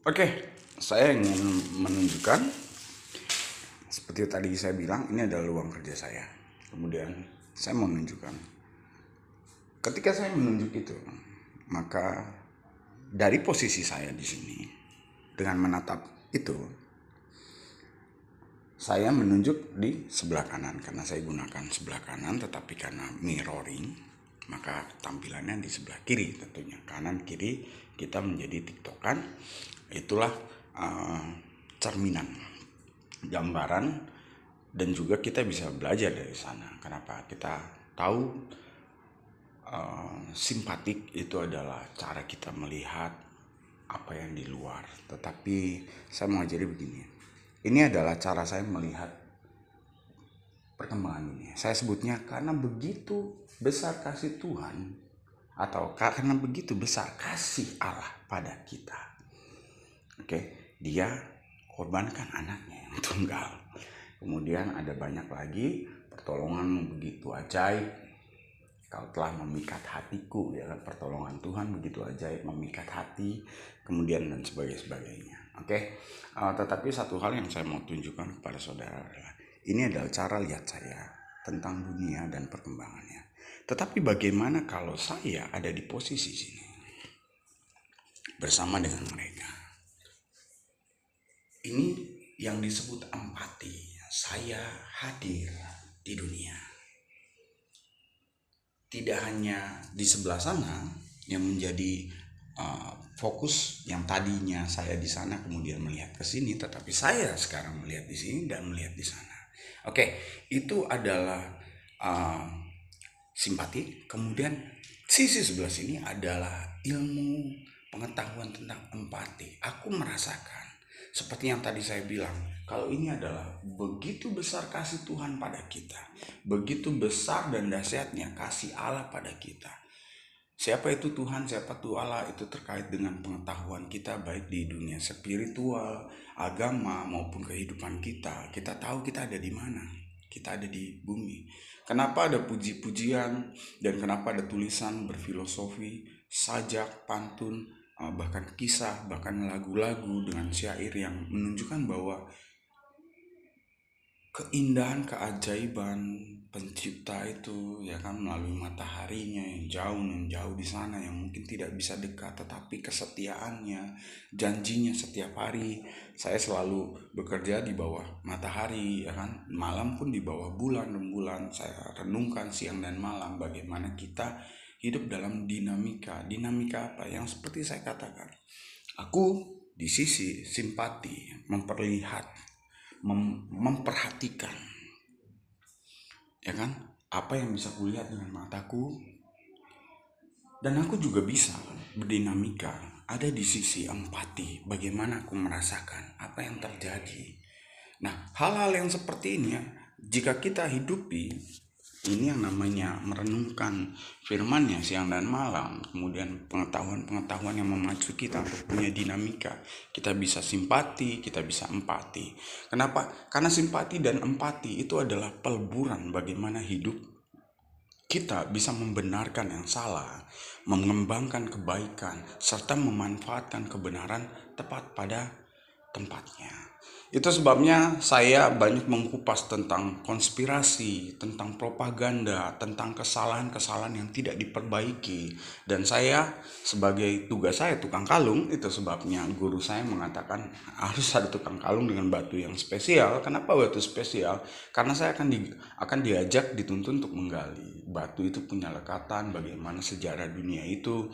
Oke, saya ingin menunjukkan seperti tadi saya bilang, ini adalah ruang kerja saya. Kemudian saya mau menunjukkan. Ketika saya menunjuk itu, maka dari posisi saya di sini dengan menatap itu, saya menunjuk di sebelah kanan karena saya gunakan sebelah kanan, tetapi karena mirroring, maka tampilannya di sebelah kiri tentunya. Kanan kiri kita menjadi tiktokan. Itulah cerminan, gambaran, dan juga kita bisa belajar dari sana. Kenapa? Kita tahu simpatik itu adalah cara kita melihat apa yang di luar. Tetapi saya mau ajari begini. Ini adalah cara saya melihat perkembangan dunia. Saya sebutnya karena begitu besar kasih Tuhan, atau karena begitu besar kasih Allah pada kita. Oke, dia korbankan anaknya yang tunggal. Kemudian ada banyak lagi pertolongan begitu ajaib. Kau telah memikat hatiku, ya kan, pertolongan Tuhan begitu ajaib, memikat hati, kemudian dan sebagainya. Oke, tetapi satu hal yang saya mau tunjukkan kepada saudara adalah ini adalah cara lihat saya tentang dunia dan perkembangannya. Tetapi bagaimana kalau saya ada di posisi sini bersama dengan mereka? Ini yang disebut empati. Saya hadir di dunia. Tidak hanya di sebelah sana yang menjadi fokus, yang tadinya saya di sana kemudian melihat ke sini, tetapi saya sekarang melihat di sini dan melihat di sana. Oke, itu adalah simpati. Kemudian sisi sebelah sini adalah ilmu pengetahuan tentang empati. Aku merasakan seperti yang tadi saya bilang, kalau ini adalah begitu besar kasih Tuhan pada kita, begitu besar dan dahsyatnya kasih Allah pada kita. Siapa itu Tuhan, siapa itu Allah, itu terkait dengan pengetahuan kita baik di dunia spiritual, agama, maupun kehidupan kita. Kita tahu kita ada di mana. Kita ada di bumi. Kenapa ada puji-pujian dan kenapa ada tulisan berfilosofi, sajak, pantun, bahkan kisah, bahkan lagu-lagu dengan syair yang menunjukkan bahwa keindahan, keajaiban pencipta itu, ya kan, melalui mataharinya yang jauh di sana, yang mungkin tidak bisa dekat, tetapi kesetiaannya, janjinya setiap hari. Saya selalu bekerja di bawah matahari, ya kan, malam pun di bawah bulan rembulan. Saya renungkan siang dan malam bagaimana kita hidup dalam dinamika apa yang seperti saya katakan. Aku di sisi simpati, memperhatikan, ya kan, apa yang bisa kulihat dengan mataku, dan aku juga bisa berdinamika ada di sisi empati, bagaimana aku merasakan apa yang terjadi. Nah, hal-hal yang seperti ini ya, jika kita hidupi, ini yang namanya merenungkan firman-Nya siang dan malam, kemudian pengetahuan yang memacu kita untuk punya dinamika. Kita bisa simpati, kita bisa empati. Kenapa? Karena simpati dan empati itu adalah peleburan bagaimana hidup kita bisa membenarkan yang salah, mengembangkan kebaikan, serta memanfaatkan kebenaran tepat pada tempatnya. Itu sebabnya saya banyak mengupas tentang konspirasi, tentang propaganda, tentang kesalahan-kesalahan yang tidak diperbaiki. Dan saya sebagai tugas saya tukang kalung, itu sebabnya guru saya mengatakan harus ada tukang kalung dengan batu yang spesial. Kenapa batu spesial? Karena saya akan diajak, dituntun untuk menggali. Batu itu punya lekatan, bagaimana sejarah dunia itu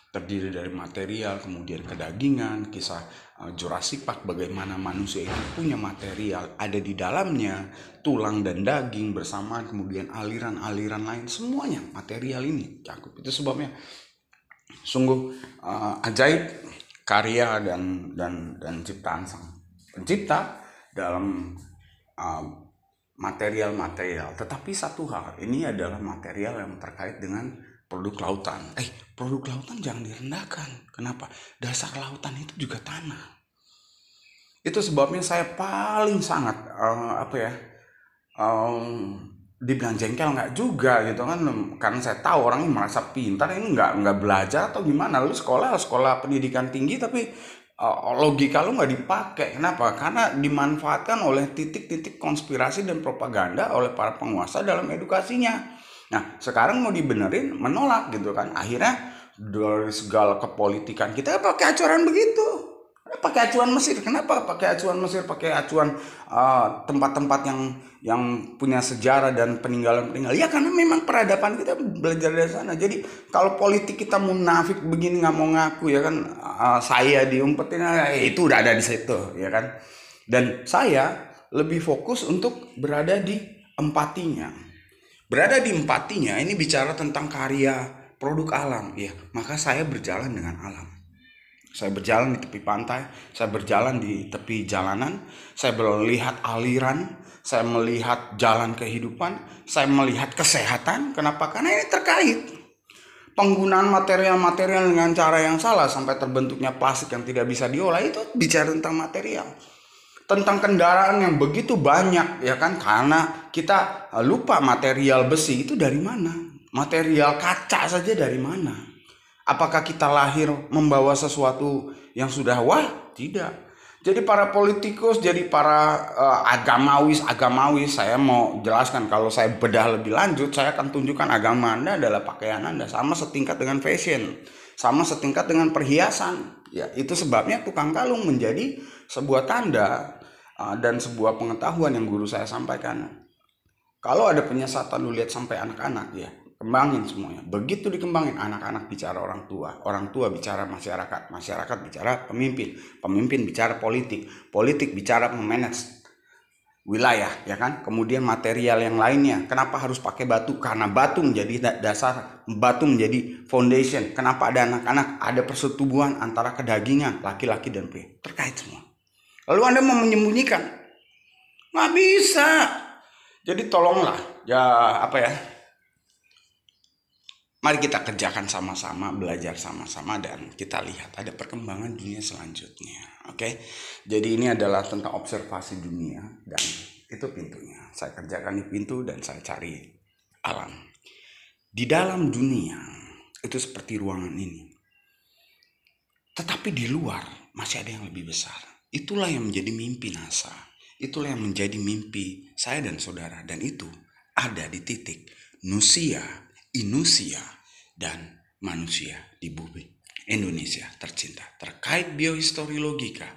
terdiri dari material, kemudian kedagingan, kisah Jurassic Park, bagaimana manusia itu punya material, ada di dalamnya tulang dan daging bersamaan, kemudian aliran-aliran lain, semuanya material ini cakup. Itu sebabnya sungguh ajaib karya dan ciptaan sang pencipta dalam material-material. Tetapi satu hal, ini adalah material yang terkait dengan produk lautan. Produk lautan jangan direndahkan. Kenapa? Dasar lautan itu juga tanah. Itu sebabnya saya paling sangat dibilang jengkel nggak juga gitu kan, karena saya tahu orang ini merasa pintar, ini nggak belajar atau gimana, lalu sekolah pendidikan tinggi tapi logika lu nggak dipakai. Kenapa? Karena dimanfaatkan oleh titik-titik konspirasi dan propaganda oleh para penguasa dalam edukasinya. Nah, sekarang mau dibenerin, menolak gitu kan. Akhirnya dari segala kepolitikan kita pakai acuan begitu. Pakai acuan Mesir. Kenapa pakai acuan Mesir? Pakai acuan tempat-tempat yang punya sejarah dan peninggalan-peninggalan. Ya karena memang peradaban kita belajar dari sana. Jadi kalau politik kita munafik begini nggak mau ngaku ya kan, saya diumpetin, itu udah ada di situ ya kan. Dan saya lebih fokus untuk berada di empatinya. Berada di empatinya ini bicara tentang karya produk alam ya. Maka saya berjalan dengan alam. Saya berjalan di tepi pantai, saya berjalan di tepi jalanan, saya melihat aliran, saya melihat jalan kehidupan, saya melihat kesehatan. Kenapa? Karena ini terkait. Penggunaan material-material dengan cara yang salah sampai terbentuknya plastik yang tidak bisa diolah, itu bicara tentang material. Tentang kendaraan yang begitu banyak ya kan, karena kita lupa material besi itu dari mana, material kaca saja dari mana. Apakah kita lahir membawa sesuatu yang sudah wah? Tidak. Jadi para politikus, jadi para agamawis, saya mau jelaskan, kalau saya bedah lebih lanjut, saya akan tunjukkan agama Anda adalah pakaian Anda, sama setingkat dengan fashion, sama setingkat dengan perhiasan. Ya, itu sebabnya tukang kalung menjadi sebuah tanda dan sebuah pengetahuan yang guru saya sampaikan. Kalau ada penyesatan, lu lihat sampai anak-anak ya, kembangin semuanya. Begitu dikembangin, anak-anak bicara orang tua bicara masyarakat bicara pemimpin bicara politik bicara memanage wilayah ya kan. Kemudian material yang lainnya, kenapa harus pakai batu? Karena batu menjadi dasar, batu menjadi foundation. Kenapa ada anak-anak, ada persetubuhan antara kedagingan laki-laki dan pria, terkait semua. Lalu Anda mau menyembunyikan? Nggak bisa. Jadi tolonglah ya, mari kita kerjakan sama-sama, belajar sama-sama, dan kita lihat ada perkembangan dunia selanjutnya. Oke. Jadi ini adalah tentang observasi dunia, dan itu pintunya. Saya kerjakan di pintu dan saya cari alam. Di dalam dunia itu seperti ruangan ini. Tetapi di luar masih ada yang lebih besar. Itulah yang menjadi mimpi NASA. Itulah yang menjadi mimpi saya dan saudara. Dan itu ada di titik Nusia, Inusia, dan manusia di bumi Indonesia tercinta. Terkait biohistori logika,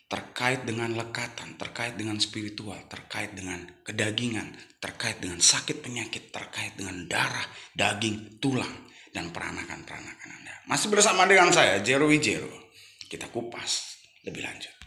terkait dengan lekatan, terkait dengan spiritual, terkait dengan kedagingan, terkait dengan sakit penyakit, terkait dengan darah, daging, tulang, dan peranakan Anda. Masih bersama dengan saya, Jero Wijero. Kita kupas lebih lanjut.